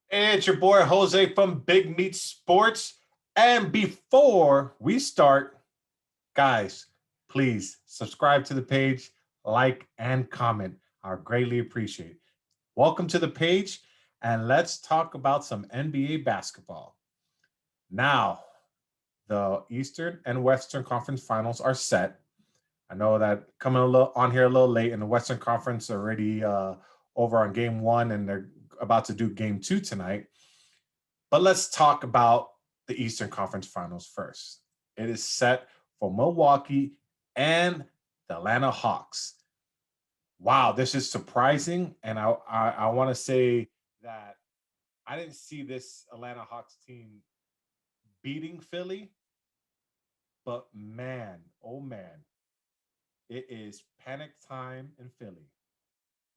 Hey, it's your boy Jose from Big Meat Sports. And before we start, guys, please subscribe to the page, like, and comment. I greatly appreciate it. Welcome to the page, and let's talk about some NBA basketball. Now, the Eastern and Western Conference Finals are set. I know that coming a little on here a little late, and the Western Conference already over on Game One, and they're about to do Game Two tonight. But let's talk about the Eastern Conference Finals first. It is set for Milwaukee and the Atlanta Hawks. Wow, this is surprising, and I want to say that I didn't see this Atlanta Hawks team beating Philly, but man, oh man, it is panic time in Philly.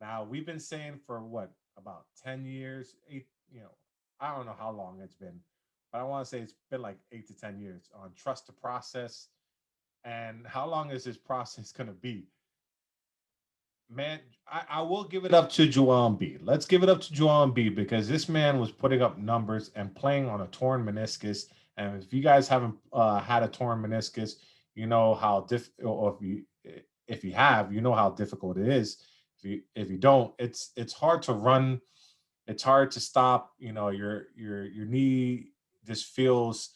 Now we've been saying for what about 10 years, eight, I don't know how long it's been, but I want to say it's been like 8 to 10 years on trust the process. And how long is this process going to be? Man, I will give it up to Joel Embiid. Let's give it up to Joel Embiid because this man was putting up numbers and playing on a torn meniscus. And if you guys haven't had a torn meniscus, you know how or if you have, you know how difficult it is. If you don't, it's hard to run. It's hard to stop. You know your knee just feels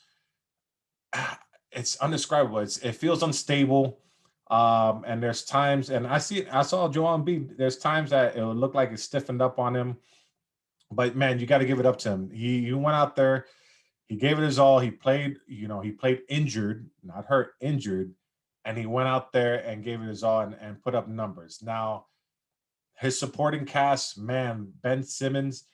it's undescribable. It feels unstable. And there's times, and I saw Joel Embiid. There's times that it would look like it's stiffened up on him, but man, you got to give it up to him. He went out there, he gave it his all. He played, he played injured, not hurt, injured, and he went out there and gave it his all and put up numbers. Now his supporting cast, man, Ben Simmons.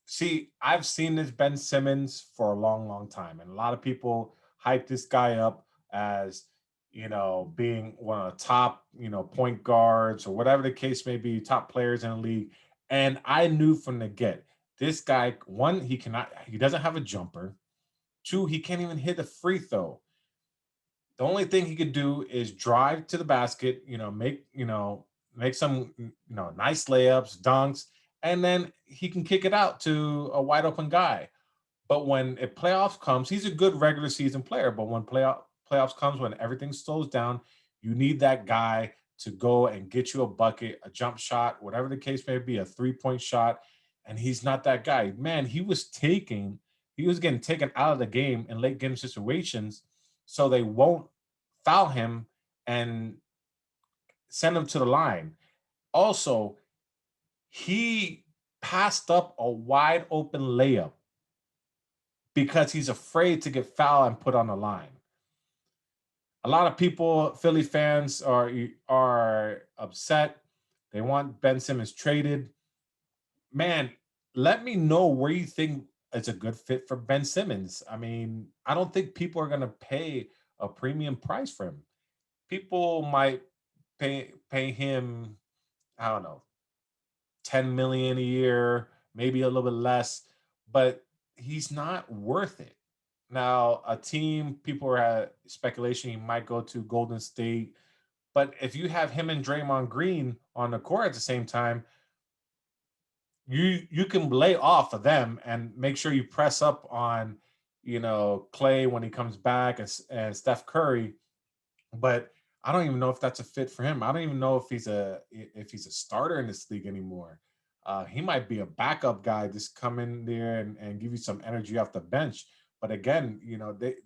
See, I've seen this Ben Simmons for a long, long time, and a lot of people hype this guy up as being one of the top point guards or whatever the case may be, top players in the league. And I knew from the get this guy, one, he doesn't have a jumper. Two, he can't even hit a free throw. The only thing he could do is drive to the basket, make some nice layups, dunks, and then he can kick it out to a wide open guy. But when it playoffs comes, he's a good regular season player. But when playoffs comes, when everything slows down, you need that guy to go and get you a bucket, a jump shot, whatever the case may be, a 3-point shot. And he's not that guy. Man, he was getting taken out of the game in late game situations, so they won't foul him and send him to the line. Also, he passed up a wide open layup because he's afraid to get fouled and put on the line. A lot of people, Philly fans, are upset. They want Ben Simmons traded. Man, let me know where you think it's a good fit for Ben Simmons. I mean, I don't think people are going to pay a premium price for him. People might pay him, I don't know, 10 million a year, maybe a little bit less, but he's not worth it. Now, a team, people are at speculation he might go to Golden State, but if you have him and Draymond Green on the court at the same time, you can lay off of them and make sure you press up on Clay when he comes back and Steph Curry. But I don't even know if that's a fit for him. I don't even know if he's a starter in this league anymore. He might be a backup guy, just come in there and give you some energy off the bench. But again,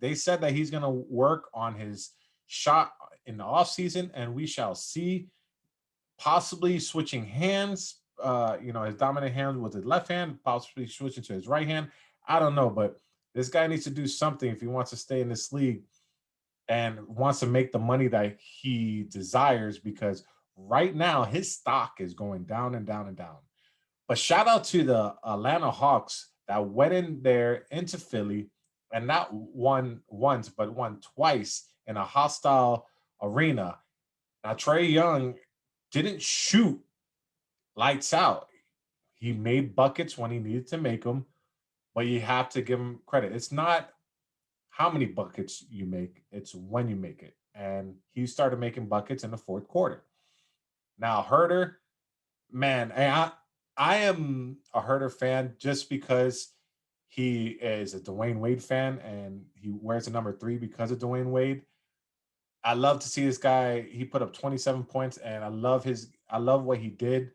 they said that he's going to work on his shot in the offseason, and we shall see. Possibly switching hands, his dominant hand with his left hand, possibly switching to his right hand. I don't know, but this guy needs to do something if he wants to stay in this league and wants to make the money that he desires, because right now his stock is going down and down and down. But shout out to the Atlanta Hawks that went in there into Philly and not won once, but won twice in a hostile arena. Now, Trey Young didn't shoot lights out. He made buckets when he needed to make them, but you have to give him credit. It's not how many buckets you make, it's when you make it. And he started making buckets in the fourth quarter. Now, Herder, man, I am a Herder fan just because he is a Dwayne Wade fan and he wears the number 3 because of Dwayne Wade. I love to see this guy. He put up 27 points, and I love what he did.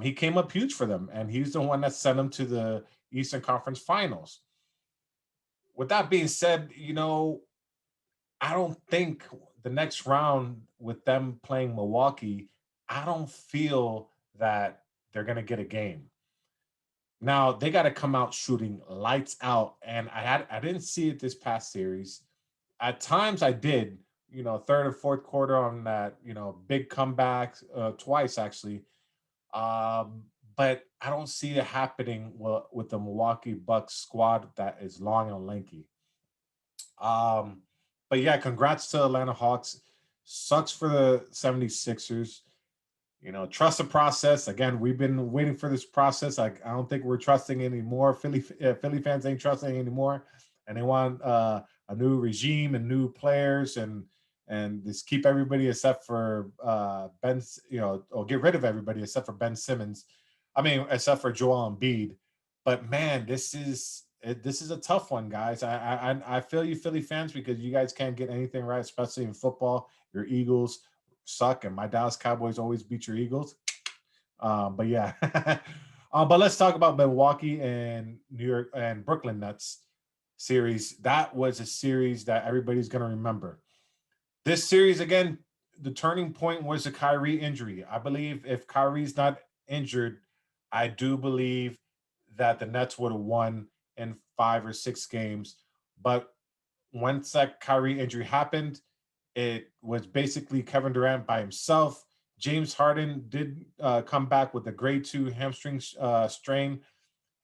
He came up huge for them, and he's the one that sent them to the Eastern Conference Finals. With that being said, I don't think the next round with them playing Milwaukee, I don't feel that they're gonna get a game. Now they got to come out shooting lights out, and I didn't see it this past series. At times I did, third and fourth quarter on that, big comebacks twice actually. But I don't see it happening with the Milwaukee Bucks squad that is long and lanky. Um, but yeah, congrats to Atlanta Hawks. Sucks for the 76ers. Trust the process. Again, we've been waiting for this process. I don't think we're trusting anymore. Philly fans ain't trusting anymore, and they want a new regime and new players and just keep everybody except for Ben. Or get rid of everybody except for Ben Simmons. I mean, except for Joel Embiid. But man, this is a tough one, guys. I feel you, Philly fans, because you guys can't get anything right, especially in football. Your Eagles suck, and my Dallas Cowboys always beat your Eagles. But yeah, but let's talk about Milwaukee and New York and Brooklyn Nets series. That was a series that everybody's going to remember. This series again, the turning point was a Kyrie injury. I believe if Kyrie's not injured, I do believe that the Nets would have won in 5 or 6 games. But once that Kyrie injury happened, it was basically Kevin Durant by himself. James Harden did come back with a grade 2 hamstring strain,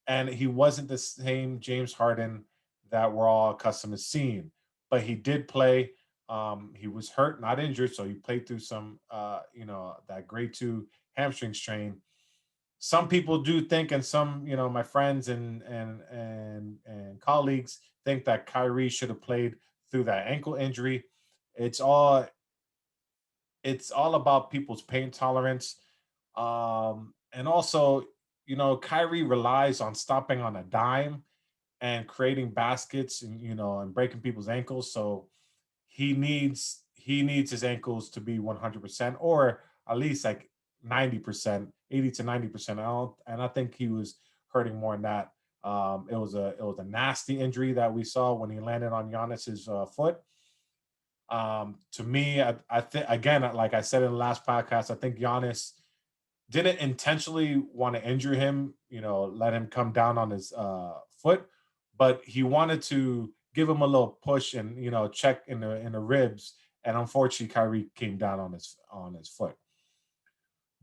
and he wasn't the same James Harden that we're all accustomed to seeing. But he did play. He was hurt, not injured, so he played through some, that grade 2 hamstring strain. Some people do think, and some, my friends and colleagues think that Kyrie should have played through that ankle injury. It's all it's all about people's pain tolerance. And also, Kyrie relies on stopping on a dime and creating baskets and and breaking people's ankles. So he needs his ankles to be 100% or at least like 90%, 80 to 90%. And I think he was hurting more than that. It was a nasty injury that we saw when he landed on Giannis's foot. To me, I think again, like I said in the last podcast, I think Giannis didn't intentionally want to injure him, let him come down on his foot, but he wanted to give him a little push and check in the ribs, and unfortunately, Kyrie came down on his foot.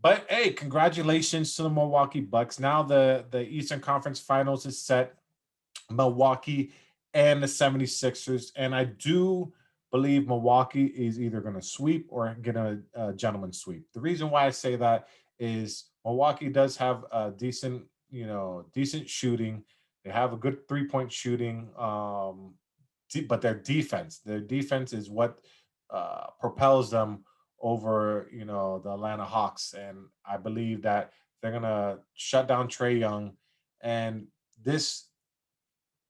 But hey, congratulations to the Milwaukee Bucks. Now the Eastern Conference Finals is set. Milwaukee and the 76ers. And I do believe Milwaukee is either going to sweep or get a gentleman sweep. The reason why I say that is Milwaukee does have a decent shooting. They have a good 3-point shooting, but their defense is what propels them over, the Atlanta Hawks. And I believe that they're gonna shut down Trey Young. And this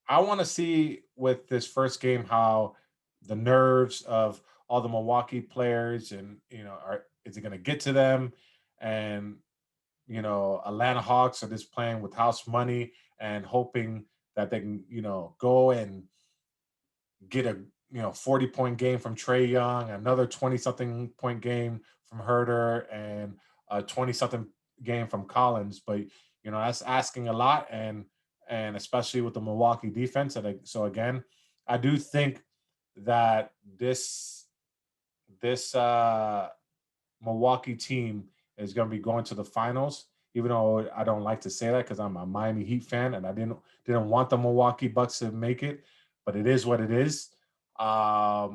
I want to see with this first game how the nerves of all the Milwaukee players and is it going to get to them, and Atlanta Hawks are just playing with house money and hoping that they can go and get a 40-point game from Trey Young, another 20 something point game from Herder, and a 20 something game from Collins. But that's asking a lot, and especially with the Milwaukee defense. So again, I do think that this Milwaukee team is going to be going to the finals. Even though I don't like to say that because I'm a Miami Heat fan and I didn't want the Milwaukee Bucks to make it, but it is what it is. But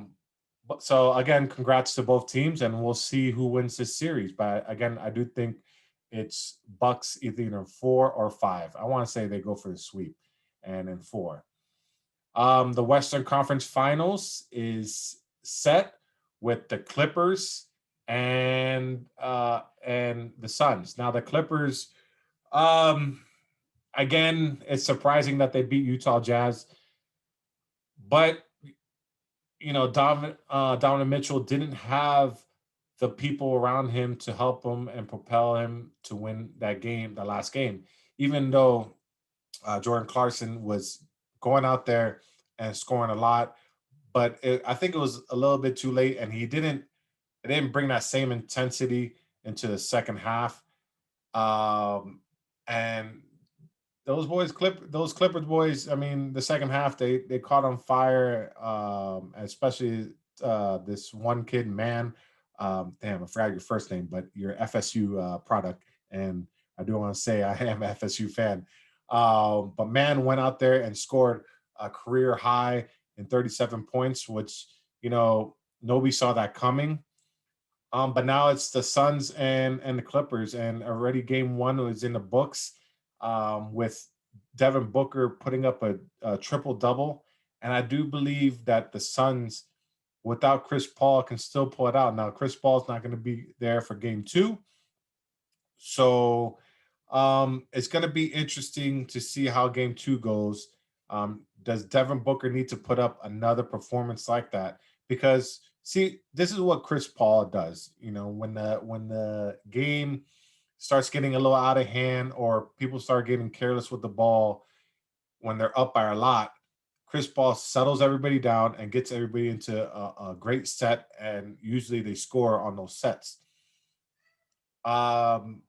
so again, congrats to both teams, and we'll see who wins this series. But again, I do think it's Bucks either in 4 or 5. I want to say they go for the sweep, and in 4. The Western Conference Finals is set with the Clippers and the Suns. Now the Clippers Um, Again, it's surprising that they beat Utah Jazz, but Donovan Mitchell didn't have the people around him to help him and propel him to win that game, the last game. Even though Jordan Clarkson was going out there and scoring a lot, but I think it was a little bit too late, and it didn't bring that same intensity into the second half. And those Clippers boys. I mean, the second half they caught on fire, especially this one kid, man. Damn, I forgot your first name, but your FSU product, and I do want to say I am an FSU fan. But man went out there and scored a career high in 37 points, which nobody saw that coming. But now it's the Suns and the Clippers, and already Game One was in the books, with Devin Booker putting up a triple double, and I do believe that the Suns, without Chris Paul, can still pull it out. Now Chris Paul's not going to be there for Game Two, so it's going to be interesting to see how Game Two goes. Does Devin Booker need to put up another performance like that? Because see, this is what Chris Paul does. When the game starts getting a little out of hand or people start getting careless with the ball when they're up by a lot, Chris Paul settles everybody down and gets everybody into a great set, and usually they score on those sets. Um,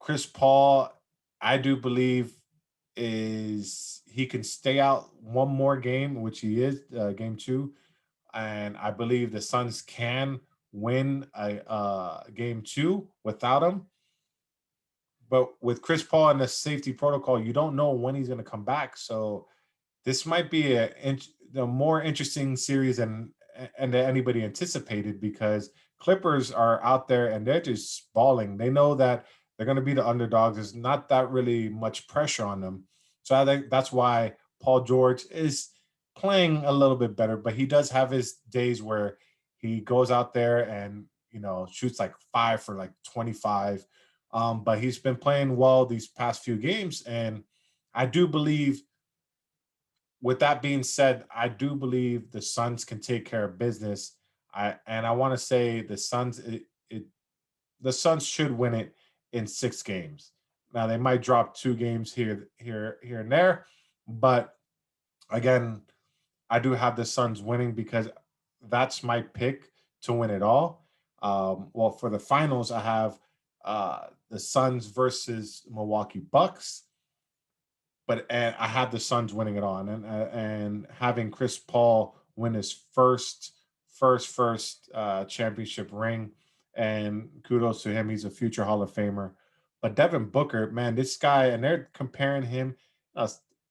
Chris Paul, I do believe, is he can stay out one more game, which he is, Game Two, and I believe the Suns can win a Game Two without him. But with Chris Paul and the safety protocol, you don't know when he's going to come back. So this might be a more interesting series than anybody anticipated, because Clippers are out there and they're just balling. They know that they're going to be the underdogs. There's not that really much pressure on them. So I think that's why Paul George is playing a little bit better, but he does have his days where he goes out there and shoots like 5 for like 25. But he's been playing well these past few games, and I do believe, with that being said, I do believe the Suns can take care of business. I want to say the Suns should win it in 6 games. Now they might drop 2 games here and there, but again, I do have the Suns winning because that's my pick to win it all. Well, for the finals, I have the Suns versus Milwaukee Bucks, but and I have the Suns winning it all, and having Chris Paul win his first championship ring, and kudos to him, he's a future Hall of Famer. But Devin Booker, man, this guy, and they're comparing him.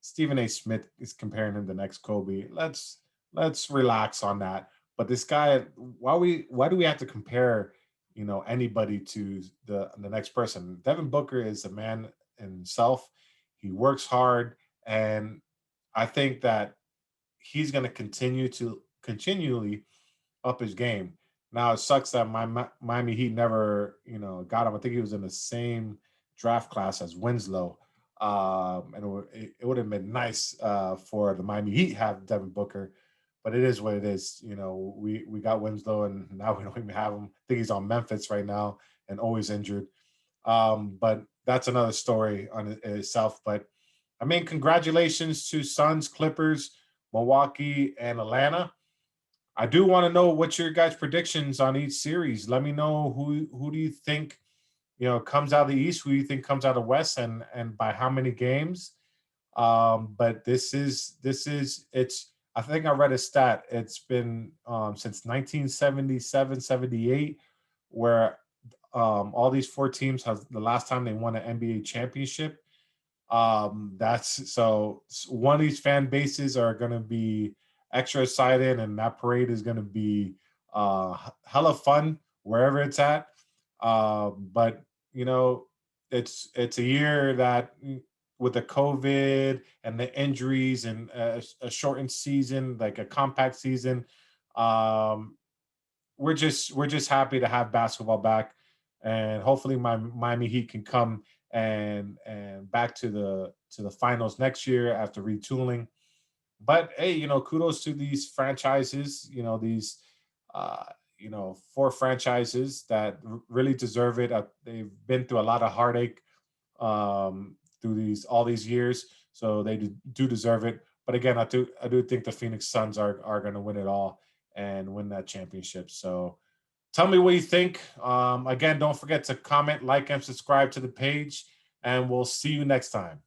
Stephen A. Smith is comparing him to the next Kobe. Let's relax on that. But this guy, why do we have to compare anybody to the next person? Devin Booker is a man himself. He works hard, and I think that he's going to continually up his game. Now it sucks that my Miami Heat never, got him. I think he was in the same draft class as Winslow, and it would have been nice for the Miami Heat have Devin Booker, but it is what it is. We got Winslow, and now we don't even have him. I think he's on Memphis right now and always injured. But that's another story on itself. But I mean, congratulations to Suns, Clippers, Milwaukee, and Atlanta. I do want to know what your guys' predictions on each series. Let me know who do you think comes out of the East, who you think comes out of the West, and by how many games. But it's. I think I read a stat. It's been since 1977, 78, where all these 4 teams has the last time they won an NBA championship. That's so one of these fan bases are going to be extra excited, and that parade is going to be hella fun wherever it's at. But it's a year that with the COVID and the injuries and a shortened season, like a compact season, um, we're just happy to have basketball back, and hopefully my Miami Heat can come and back to the finals next year after retooling. But hey, kudos to these franchises. These uh, four franchises that really deserve it. They've been through a lot of heartache through these all these years, so they do deserve it. But again, I do think the Phoenix Suns are going to win it all and win that championship. So tell me what you think. Again, don't forget to comment, like, and subscribe to the page, and we'll see you next time.